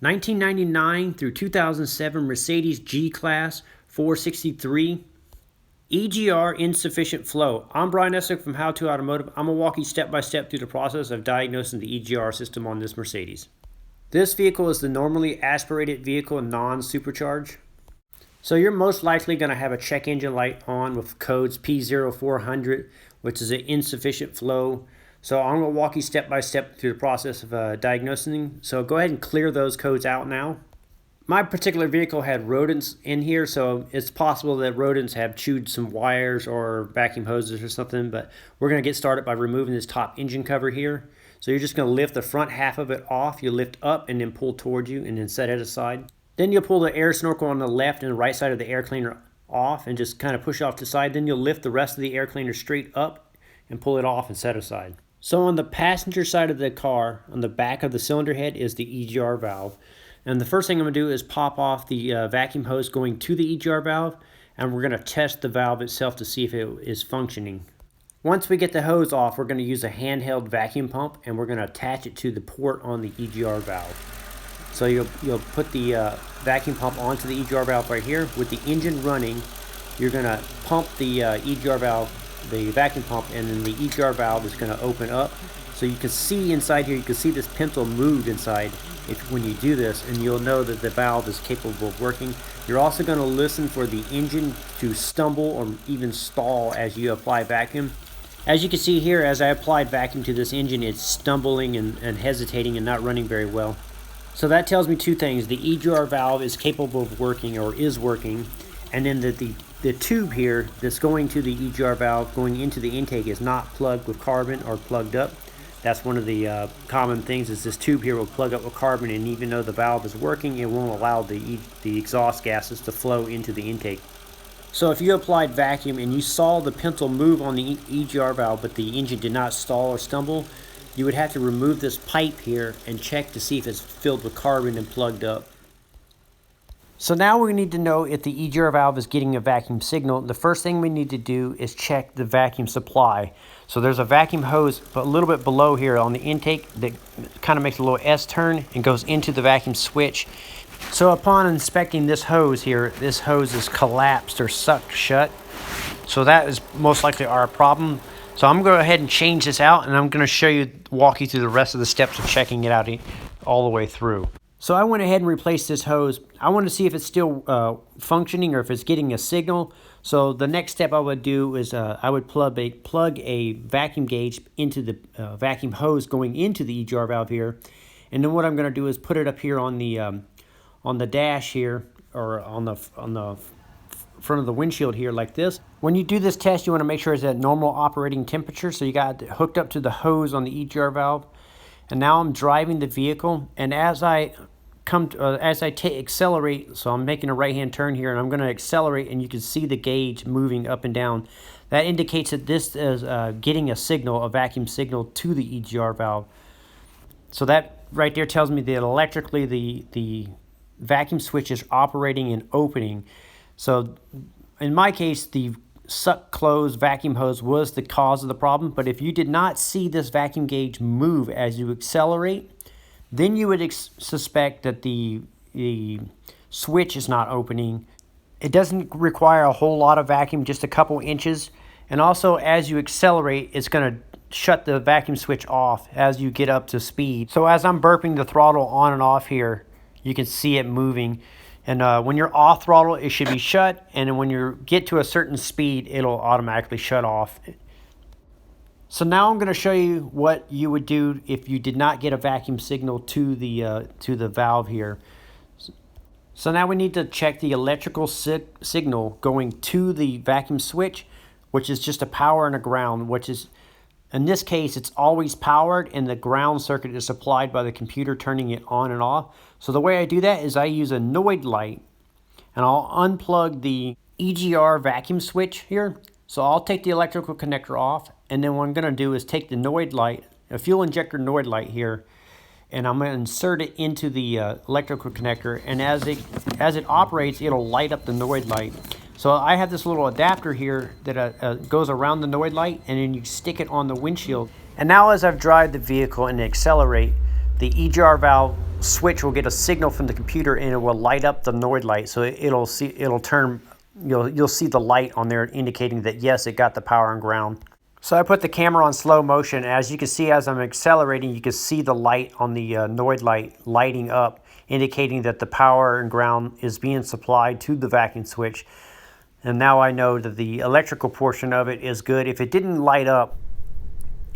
1999 through 2007 Mercedes G-Class 463 EGR Insufficient Flow. I'm Brian Essick from How to Automotive. I'm going to walk you step by step through the process of diagnosing the EGR system on this Mercedes. This vehicle is the normally aspirated vehicle, non-supercharged. So you're most likely going to have a check engine light on with codes p0400, which is an insufficient flow. So I'm going to walk you step by step through the process of diagnosing. So go ahead and clear those codes out now. My particular vehicle had rodents in here, so it's possible that rodents have chewed some wires or vacuum hoses or something, but we're going to get started by removing this top engine cover here. So you're just going to lift the front half of it off. You lift up and then pull towards you and then set it aside. Then you'll pull the air snorkel on the left and the right side of the air cleaner off and just kind of push off to the side. Then you'll lift the rest of the air cleaner straight up and pull it off and set aside. So on the passenger side of the car, on the back of the cylinder head is the EGR valve. And the first thing I'm going to do is pop off the vacuum hose going to the EGR valve, and we're going to test the valve itself to see if it is functioning. Once we get the hose off, we're going to use a handheld vacuum pump, and we're going to attach it to the port on the EGR valve. So you'll put the vacuum pump onto the EGR valve right here. With the engine running, you're going to pump the EGR valve, the vacuum pump, and then the EGR valve is going to open up. So you can see inside here, you can see this pintle move inside when you do this, and you'll know that the valve is capable of working. You're also going to listen for the engine to stumble or even stall as you apply vacuum. As you can see here, as I applied vacuum to this engine, it's stumbling and hesitating and not running very well. So that tells me two things. The EGR valve is capable of working or is working, and then that the tube here that's going to the EGR valve going into the intake is not plugged with carbon or plugged up. That's one of the common things, is this tube here will plug up with carbon, and even though the valve is working, it won't allow the exhaust gases to flow into the intake. So if you applied vacuum and you saw the pintle move on the EGR valve but the engine did not stall or stumble, you would have to remove this pipe here and check to see if it's filled with carbon and plugged up. So now we need to know if the EGR valve is getting a vacuum signal. The first thing we need to do is check the vacuum supply. So there's a vacuum hose a little bit below here on the intake that kind of makes a little S turn and goes into the vacuum switch. So upon inspecting this hose here, this hose is collapsed or sucked shut. So that is most likely our problem. So I'm going to go ahead and change this out, and I'm going to walk you through the rest of the steps of checking it out all the way through. So I went ahead and replaced this hose. I want to see if it's still functioning or if it's getting a signal. So the next step I would do is I would plug a vacuum gauge into the vacuum hose going into the EGR valve here. And then what I'm going to do is put it up here on the dash here, or on the front of the windshield here like this. When you do this test, you want to make sure it's at normal operating temperature. So you got it hooked up to the hose on the EGR valve. And now I'm driving the vehicle, and as I accelerate, so I'm making a right-hand turn here, and I'm going to accelerate, and you can see the gauge moving up and down. That indicates that this is getting a signal, a vacuum signal to the EGR valve. So that right there tells me that electrically the vacuum switch is operating and opening. So in my case, the suck closed vacuum hose was the cause of the problem. But if you did not see this vacuum gauge move as you accelerate, then you would suspect that the switch is not opening. It doesn't require a whole lot of vacuum, just a couple inches. And also, as you accelerate, it's going to shut the vacuum switch off as you get up to speed. So as I'm burping the throttle on and off here, you can see it moving. And when you're off throttle, it should be shut. And then when you get to a certain speed, it'll automatically shut off. So now I'm going to show you what you would do if you did not get a vacuum signal to the valve here. So now we need to check the electrical signal going to the vacuum switch, which is just a power and a ground, which is, in this case, it's always powered, and the ground circuit is supplied by the computer turning it on and off. So the way I do that is I use a Noid light, and I'll unplug the EGR vacuum switch here. So I'll take the electrical connector off, and then what I'm going to do is take the Noid light, a fuel injector Noid light here, and I'm going to insert it into the electrical connector, and as it operates, it'll light up the Noid light. So I have this little adapter here that goes around the Noid light, and then you stick it on the windshield. And now as I've driven the vehicle and accelerate, the EGR valve switch will get a signal from the computer and it will light up the Noid light. So it'll turn, you'll see the light on there indicating that yes, it got the power and ground. So I put the camera on slow motion. As you can see, as I'm accelerating, you can see the light on the Noid light lighting up, indicating that the power and ground is being supplied to the vacuum switch. And now I know that the electrical portion of it is good. If it didn't light up,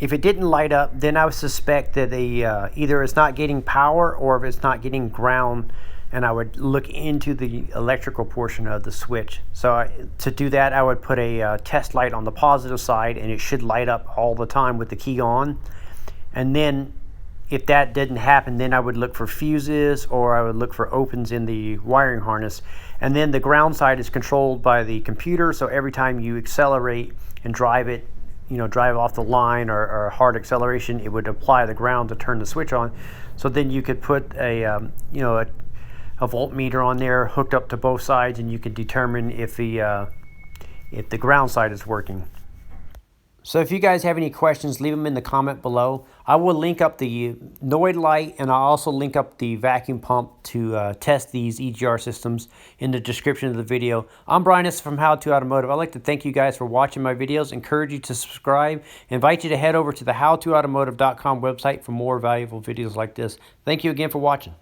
then I would suspect that either it's not getting power or if it's not getting ground, and I would look into the electrical portion of the switch. So to do that, I would put a test light on the positive side, and it should light up all the time with the key on. And then if that didn't happen, then I would look for fuses, or I would look for opens in the wiring harness. And then the ground side is controlled by the computer, so every time you accelerate and drive it, drive off the line or hard acceleration, it would apply the ground to turn the switch on. So then you could put a voltmeter on there hooked up to both sides, and you could determine if the ground side is working. So if you guys have any questions, leave them in the comment below. I will link up the Noid light, and I'll also link up the vacuum pump to test these EGR systems in the description of the video. I'm Brian from How To Automotive. I'd like to thank you guys for watching my videos, encourage you to subscribe, invite you to head over to the howtoautomotive.com website for more valuable videos like this. Thank you again for watching.